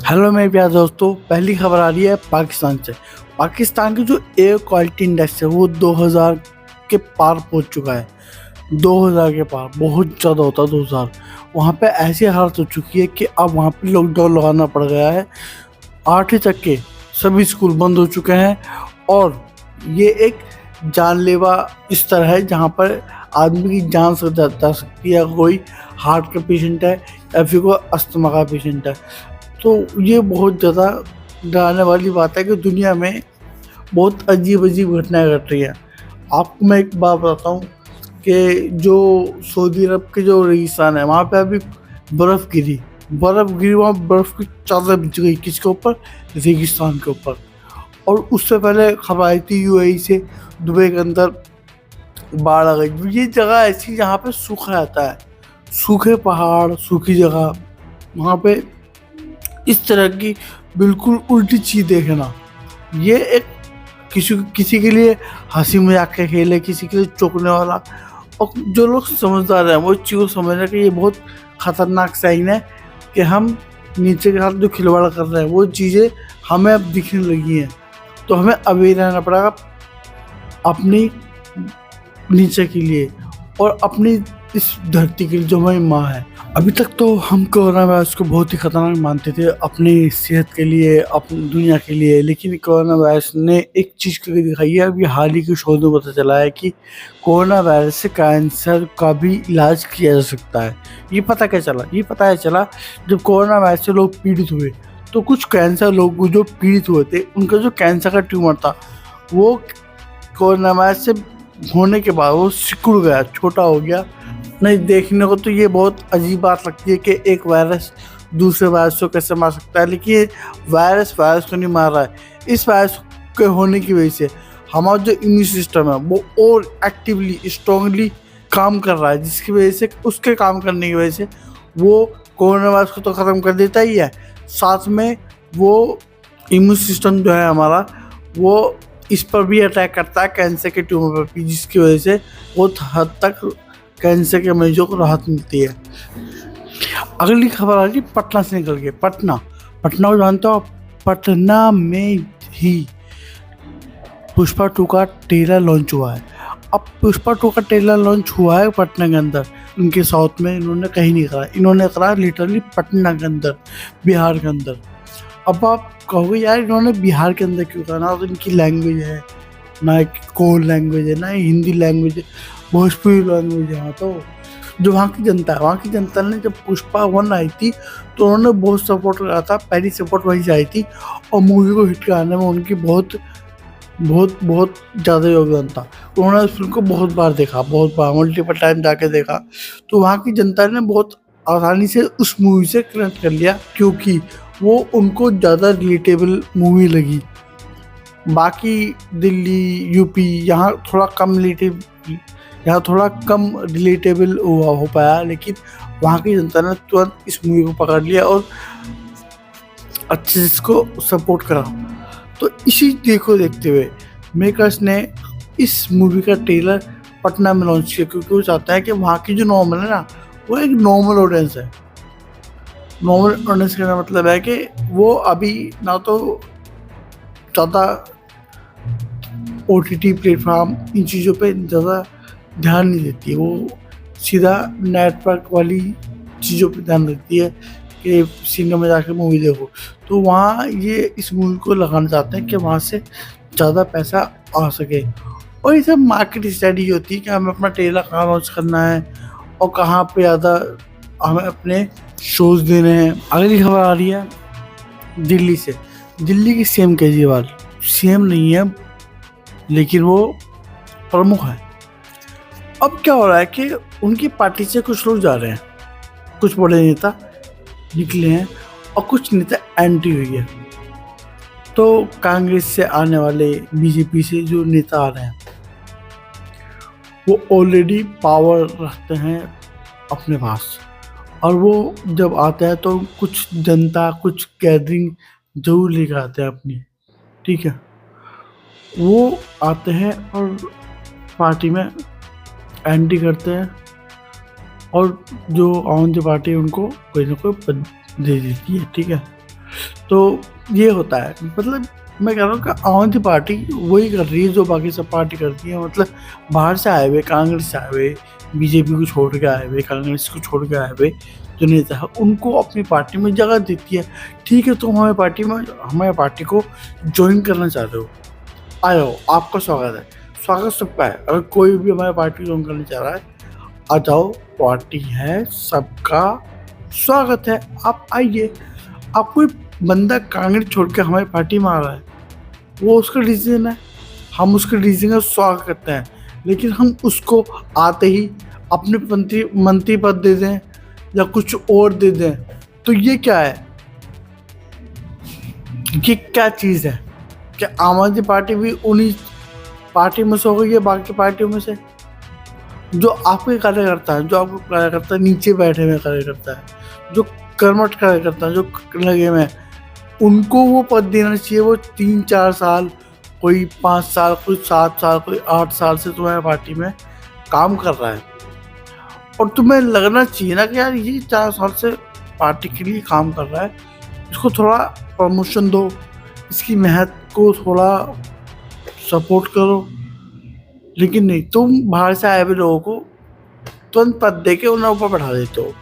Hello मेरे प्यारे दोस्तों, पहली खबर आ रही है पाकिस्तान से। पाकिस्तान की जो एयर क्वालिटी इंडेक्स है वो 2000 के पार पहुंच चुका है। 2000 के पार बहुत ज़्यादा होता है। 2000 वहाँ पे ऐसी हालत हो चुकी है कि अब वहाँ पे लॉकडाउन लगाना पड़ गया है। 8वीं तक के सभी स्कूल बंद हो चुके हैं और ये एक जानलेवा स्तर है जहाँ पर आदमी की जान जा सकती है। कोई हार्ट का पेशेंट है या फिर कोई अस्थमा का पेशेंट है। तो ये बहुत ज़्यादा डराने वाली बात है कि दुनिया में बहुत अजीब अजीब घटनाएं घट रही हैं। आपको मैं एक बात बताता हूँ कि जो सऊदी अरब के जो रेगिस्तान है वहाँ पे अभी बर्फ़ गिरी वहाँ बर्फ़ की चादर बिछ गई किसके ऊपर? रेगिस्तान के ऊपर। और उससे पहले खबर आई थी यूएई से दुबई के अंदर बाढ़ आ गई। ये जगह ऐसी जहाँ पे सूखा रहता है, सूखे पहाड़, सूखी जगह, वहाँ पे इस तरह की बिल्कुल उल्टी चीज़ देखना, ये एक किसी के लिए हंसी मजाक का खेल है, किसी के लिए चौंकने वाला। और जो लोग समझदार हैं वो इस चीज़ को समझ रहे हैं कि ये बहुत खतरनाक साइन है कि हम नीचे के साथ जो खिलवाड़ कर रहे हैं वो चीज़ें हमें अब दिखने लगी हैं। तो हमें अवेयर रहना पड़ेगा अपनी नीचे के लिए और अपनी इस धरती के लिए जो हमारी माँ है। अभी तक तो हम कोरोना वायरस को बहुत ही खतरनाक मानते थे अपनी सेहत के लिए, अपनी दुनिया के लिए, लेकिन कोरोना वायरस ने एक चीज़ करके दिखाई है। अभी हाल ही के शोध में पता चला है कि कोरोना वायरस से कैंसर का भी इलाज किया जा सकता है। ये पता क्या चला? ये पता चला जब कोरोना वायरस से लोग पीड़ित हुए तो कुछ कैंसर लोग जो पीड़ित हुए थे उनका जो कैंसर का ट्यूमर था वो कोरोना वायरस से होने के बाद वो सिकुड़ गया, छोटा हो गया। नहीं, देखने को तो ये बहुत अजीब बात लगती है कि एक वायरस दूसरे वायरस को कैसे मार सकता है, लेकिन ये वायरस को नहीं मार रहा है। इस वायरस के होने की वजह से हमारा जो इम्यून सिस्टम है वो और एक्टिवली स्ट्रांगली काम कर रहा है, जिसकी वजह से उसके काम करने की वजह से वो कोरोना वायरस को तो ख़त्म कर देता ही है, साथ में वो इम्यून सिस्टम जो है हमारा वो इस पर भी अटैक करता है, कैंसर के ट्यूमर पर भी, जिसकी वजह से बहुत हद तक कैंसर के मरीजों को राहत मिलती है। अगली खबर आ रही पटना से निकल के। पटना को जानते हो आप? पटना में ही पुष्पा 2 का ट्रेलर लॉन्च हुआ है। अब पुष्पा 2 का ट्रेलर लॉन्च हुआ है पटना के अंदर, उनके साउथ में इन्होंने कहीं नहीं करा, इन्होंने करा लिटरली पटना के अंदर, बिहार के अंदर। अब आप कहोगे यार इन्होंने बिहार के अंदर क्यों करा? ना तो इनकी लैंग्वेज है, ना कोन लैंग्वेज है, ना हिंदी लैंग्वेज है, भोजपुरी लैंग्वेज है। यहाँ तो जो वहाँ की जनता ने जब पुष्पा 1 आई थी तो उन्होंने बहुत सपोर्ट करा था, पहली सपोर्ट वहीं से आई थी और मूवी को हिट कराने में उनकी बहुत ज़्यादा योगदान था। उन्होंने उस फिल्म को बहुत बार देखा, बहुत बार मल्टीपल टाइम जाके देखा। तो वहाँ की जनता ने बहुत आसानी से उस मूवी से कनेक्ट कर लिया क्योंकि वो उनको ज़्यादा रिलेटेबल मूवी लगी। बाकी दिल्ली, यूपी यहाँ थोड़ा कम रिलेटेबल हो पाया, लेकिन वहाँ की जनता ने तुरंत इस मूवी को पकड़ लिया और अच्छे से इसको सपोर्ट करा। तो इसी चीज़ को देखते हुए मेकर्स ने इस मूवी का ट्रेलर पटना में लॉन्च किया क्योंकि वो चाहता है कि वहाँ की जो नॉर्मल है ना वो एक नॉर्मल ऑडियंस है। नॉर्मल ऑडियंस का मतलब है कि वो अभी ना तो ज़्यादा OTT प्लेटफॉर्म इन चीज़ों पे ज़्यादा ध्यान नहीं देती है, वो सीधा नेटवर्क वाली चीज़ों पे ध्यान देती है कि सिनेमा में जाकर मूवी देखो। तो वहाँ ये इस मूवी को लगाना चाहते हैं कि वहाँ से ज़्यादा पैसा आ सके। और ये सब मार्केट स्टडी होती है कि हमें अपना ट्रेलर कहाँ लॉन्च करना है और कहाँ पे ज़्यादा हमें अपने शोज़ देने हैं। अगली खबर आ रही है दिल्ली से। दिल्ली की CM केजरीवाल CM नहीं है लेकिन वो प्रमुख है। अब क्या हो रहा है कि उनकी पार्टी से कुछ लोग जा रहे हैं, कुछ बड़े नेता निकले हैं और कुछ नेता एंटी हुई है। तो कांग्रेस से आने वाले, बीजेपी से जो नेता आ रहे हैं वो ऑलरेडी पावर रखते हैं अपने पास, और वो जब आते हैं तो कुछ जनता, कुछ गैदरिंग जरूर लेकर आते हैं अपनी, ठीक है। वो आते हैं और पार्टी में एंटी करते हैं और जो आम आदमी पार्टी है उनको कोई ना कोई पद दे देती है, ठीक है। तो ये होता है, मतलब मैं कह रहा हूँ कि आम आदमी पार्टी वही कर रही है जो बाकी सब पार्टी करती है। मतलब बाहर से आए हुए, कांग्रेस से आए हुए, बीजेपी को छोड़ के आए हुए, कांग्रेस को छोड़ के आए हुए जो नेता है उनको अपनी पार्टी में जगह देती है। ठीक है, तुम हमारे पार्टी को ज्वाइन करना चाहते हो, आ जाओ, आपका स्वागत है। स्वागत सबका है। अगर कोई भी हमारे पार्टी ज्वाइन करना चाह रहा है, आ जाओ, पार्टी है, सबका स्वागत है, आप आइए। आप कोई बंदा कांग्रेस छोड़ के हमारी पार्टी में आ रहा है, वो उसका रीजन है, हम उसके रीजन का स्वागत करते हैं। लेकिन हम उसको आते ही अपने मंत्री पद दे दें या कुछ और दे दें, तो ये क्या है? ये क्या चीज़ है? क्या आम आदमी पार्टी भी उन्हीं पार्टी में से हो गई है बाकी पार्टियों में से? जो आपके कार्यकर्ता है, जो आपको कार्यकर्ता नीचे बैठे हुए कार्यकर्ता है, जो कर्मठ कार्यकर्ता है, जो लगे हुए हैं, उनको वो पद देना चाहिए। वो 3-4 साल, कोई 5 साल, कोई 7 साल, कोई 8 साल से तुम्हारी पार्टी में काम कर रहा है, और तुम्हें लगना चाहिए ना कि यार ये 4 साल से पार्टी के लिए काम कर रहा है, इसको थोड़ा प्रमोशन दो, इसकी मेहनत को थोड़ा सपोर्ट करो। लेकिन नहीं, तुम बाहर से आए हुए लोगों को तुरंत पद दे के उन्हें ऊपर बैठा देते हो।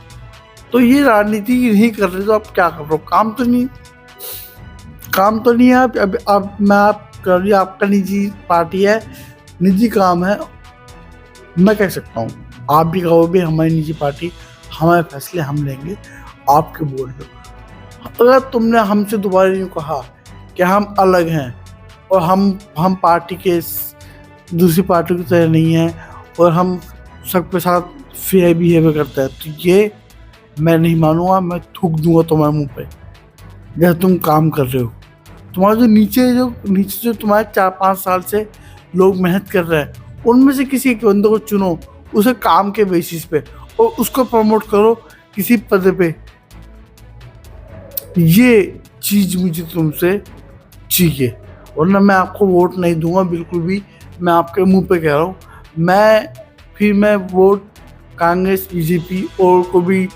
तो ये राजनीति नहीं कर रहे, तो आप क्या कर रहे हो? काम तो नहीं है। अब मैं आप कर रही, आपका निजी पार्टी है, निजी काम है, मैं कह सकता हूँ। आप भी कहो भी हमारी निजी पार्टी, हमारे फैसले हम लेंगे, आप क्यों बोल रहे हो? अगर तुमने हमसे दोबारा यूँ कहा कि हम अलग हैं और हम पार्टी के दूसरी पार्टी की तरह नहीं है और हम सबके साथ फेयर बिहेवियर करते हैं, तो ये मैं नहीं मानूंगा। मैं थूक दूंगा तुम्हारे मुंह पे जैसे तुम काम कर रहे हो। तुम्हारे जो नीचे जो तुम्हारे 4-5 साल से लोग मेहनत कर रहे हैं, उनमें से किसी एक बंदे को चुनो, उसे काम के बेसिस पे, और उसको प्रमोट करो किसी पद पे। ये चीज़ मुझे तुमसे चाहिए, वरना मैं आपको वोट नहीं दूंगा बिल्कुल भी। मैं आपके मुंह पे कह रहा हूँ। मैं वोट कांग्रेस, बीजेपी और को भी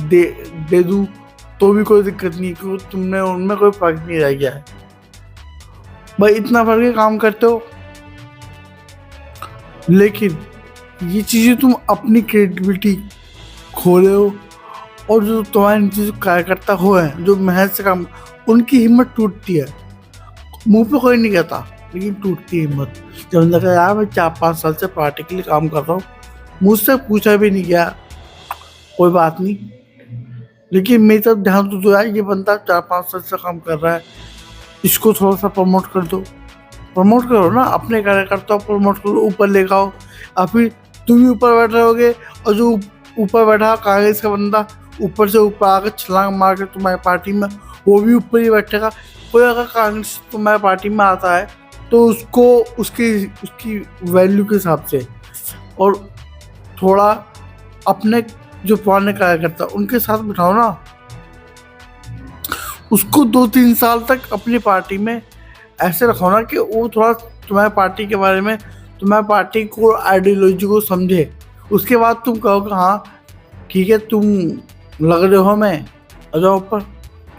दे दूँ तो भी कोई दिक्कत नहीं, क्योंकि तुमने उनमें कोई फर्क नहीं रह गया है। भाई इतना फर्क है, काम करते हो। लेकिन ये चीज़ें तुम अपनी क्रेडिबिलिटी खो रहे हो, और जो तुम्हारे नीचे जो कार्यकर्ता हो हैं, जो मेहनत से काम, उनकी हिम्मत टूटती है। मुंह पे कोई नहीं कहता, लेकिन टूटती है हिम्मत। जब मैंने कहा यार मैं 4-5 साल से पार्टी के लिए काम कर रहा हूँ, मुझसे पूछा भी नहीं गया, कोई बात नहीं, लेकिन मेरी तरफ ध्यान तो दो यार, ये बंदा 4-5 साल से काम कर रहा है, इसको थोड़ा सा प्रमोट कर दो। प्रमोट करो ना, अपने कार्यकर्ताओं को प्रमोट करो, ऊपर ले आओ। और फिर तुम भी ऊपर बैठ रहोगे, और जो ऊपर बैठा कांग्रेस का बंदा ऊपर से ऊपर आकर छलांग मार के तुम्हारी पार्टी में, वो भी ऊपर ही बैठेगा। कोई अगर कांग्रेस तुम्हारी पार्टी में आता है तो उसको उसकी वैल्यू के हिसाब से, और थोड़ा अपने जो पुराने कार्यकर्ता उनके साथ बिठाओ ना, उसको 2-3 साल तक अपनी पार्टी में ऐसे रखो ना कि वो थोड़ा तुम्हारी पार्टी के बारे में, तुम्हारी पार्टी को, आइडियोलॉजी को समझे। उसके बाद तुम कहोगे हाँ ठीक है, तुम लग रहे हो, मैं आ जाओ ऊपर,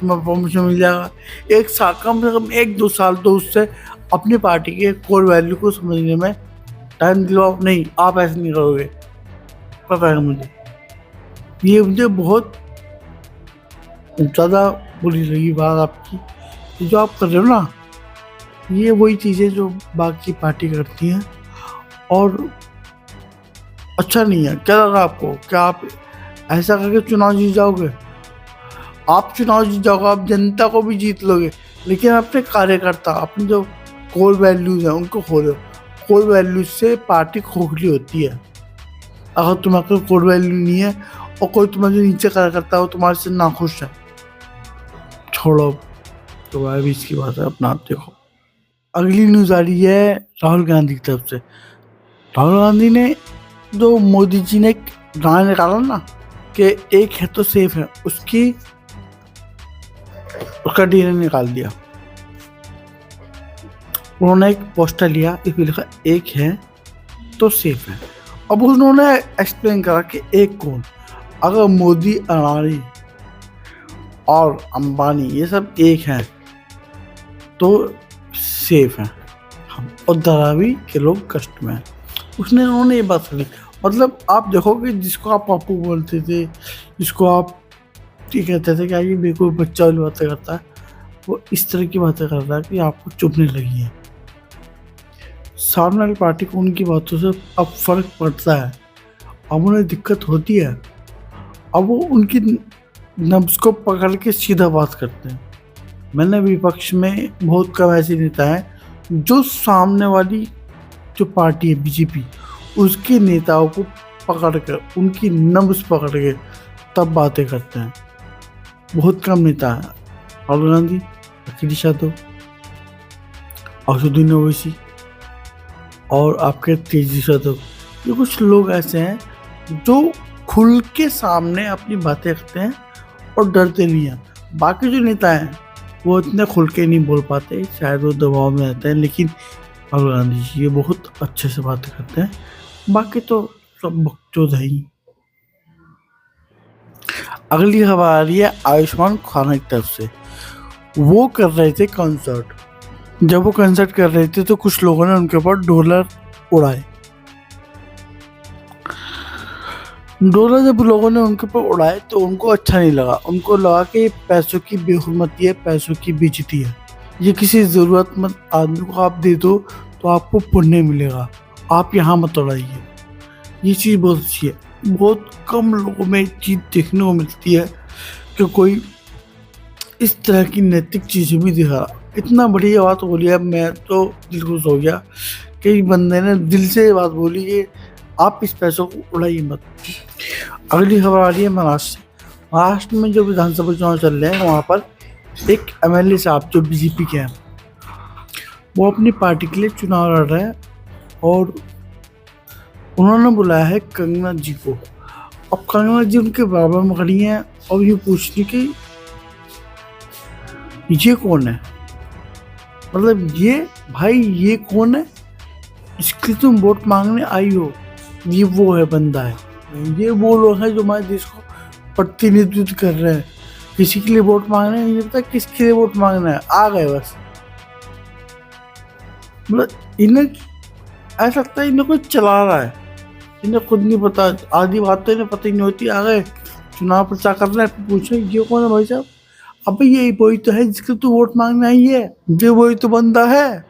तुम्हें प्रमोशन मिल जाएगा। एक साल, कम से कम 1-2 साल तो उससे अपनी पार्टी के कोर वैल्यू को समझने में टाइम दिलाओ। नहीं, आप ऐसे नहीं करोगे, पता है मुझे। ये मुझे बहुत ज़्यादा बुरी लगी बात आपकी। जो आप कर रहे हो ना, ये वही चीज़ें जो बाकी पार्टी करती हैं, और अच्छा नहीं है। क्या लगा आपको? क्या आप ऐसा करके चुनाव जीत जाओगे? आप चुनाव जीत जाओगे, आप जनता को भी जीत लोगे, लेकिन अपने कार्यकर्ता, अपनी जो कोर वैल्यूज़ हैं उनको खो रहे हो। कोर वैल्यूज से पार्टी खोखली होती है। अगर तुम्हारे कोर वैल्यू नहीं है और कोई तुम्हारे जो नीचे कार्यकर्ता हो तुम्हारे से नाखुश है, छोड़ो, तुम्हारे बीच की बात है, अपना आप देखो। अगली न्यूज़ आ रही है राहुल गांधी की तरफ से। राहुल गांधी ने, जो मोदी जी ने गाना निकाला ना कि एक है तो सेफ है, उसका डीएनए निकाल दिया। उन्होंने एक पोस्टर लिया, इसमें लिखा एक है तो सेफ है। अब उन्होंने एक्सप्लेन करा कि एक कौन? अगर मोदी, अडानी और अंबानी ये सब एक हैं तो सेफ हैं हम, और धारावी के लोग कष्ट में हैं। उन्होंने ये बात करी। मतलब आप देखोगे जिसको आप पप्पू बोलते थे, जिसको आप ये कहते थे कि ये बिल्कुल बच्चा वाली बातें करता है, वो इस तरह की बातें करता है कि आपको चुभने लगी है। सामने वाली पार्टी को उनकी बातों से अब फर्क पड़ता है, अब उन्हें दिक्कत होती है, अब वो उनकी नब्ज को पकड़ के सीधा बात करते हैं। मैंने विपक्ष में बहुत कम ऐसे नेता हैं जो सामने वाली जो पार्टी है बीजेपी, उसके नेताओं को पकड़ कर उनकी नब्ज पकड़ के तब बातें करते हैं। बहुत कम नेता हैं, राहुल गांधी, अखिलेश यादव, असदुद्दीन ओवैसी और आपके तेजस्वी यादव, ये कुछ लोग ऐसे हैं जो खुल के सामने अपनी बातें करते हैं और डरते नहीं हैं। बाकी जो नेता हैं वो इतने खुल के नहीं बोल पाते, शायद वो दबाव में रहते हैं, लेकिन राहुल गांधी जी ये बहुत अच्छे से बातें करते हैं। बाकी तो सब बकचोद है ही। अगली खबर आ रही है आयुष्मान खुराना की तरफ से। वो कर रहे थे कंसर्ट, जब वो कंसर्ट कर रहे थे तो कुछ लोगों ने उनके ऊपर डॉलर उड़ाए। डॉलर जब लोगों ने उनके ऊपर उड़ाए तो उनको अच्छा नहीं लगा। उनको लगा कि ये पैसों की बेहुरमती है, पैसों की बेइज्जती है। ये किसी ज़रूरतमंद आदमी को आप दे दो तो आपको पुण्य मिलेगा, आप यहाँ मत उड़ाइए। ये चीज़ बहुत अच्छी है। बहुत कम लोगों में चीज़ देखने को मिलती है कि कोई इस तरह की नैतिक चीज़ें भी दिखा। इतना बढ़िया बात बोली है, मैं तो दिल खुश हो गया कि बंदे ने दिल से बात बोली कि आप इस पैसों को उड़ाइए मत। अगली खबर आ रही है महाराष्ट्र से। महाराष्ट्र में जो विधानसभा चुनाव चल रहे हैं वहाँ पर एक एमएलए साहब जो बीजेपी के हैं वो अपनी पार्टी के लिए चुनाव लड़ रहे हैं और उन्होंने बुलाया है कंगना जी को। अब कंगना जी उनके बराबर में खड़ी हैं और ये पूछती कि ये कौन है, मतलब ये भाई ये कौन है, इसके तुम वोट मांगने आई हो। ये वो है बंदा है, ये वो लोग हैं जो हमारे देश को प्रतिनिधित्व कर रहे हैं। किसी के लिए वोट मांगना है, ये पता किसके लिए वोट मांगना है, आ गए बस। मतलब इन्हें ऐसा लगता है इन्हें कोई चला रहा है, इन्हें खुद नहीं पता। आधी बात तो इन्हें पता ही नहीं होती। आ गए चुनाव प्रचार कर रहे हैं, पूछे ये कौन है भाई साहब। अब ये वही तो है जिसके तू वोट मांगने आई है, ये वही तो बंदा है।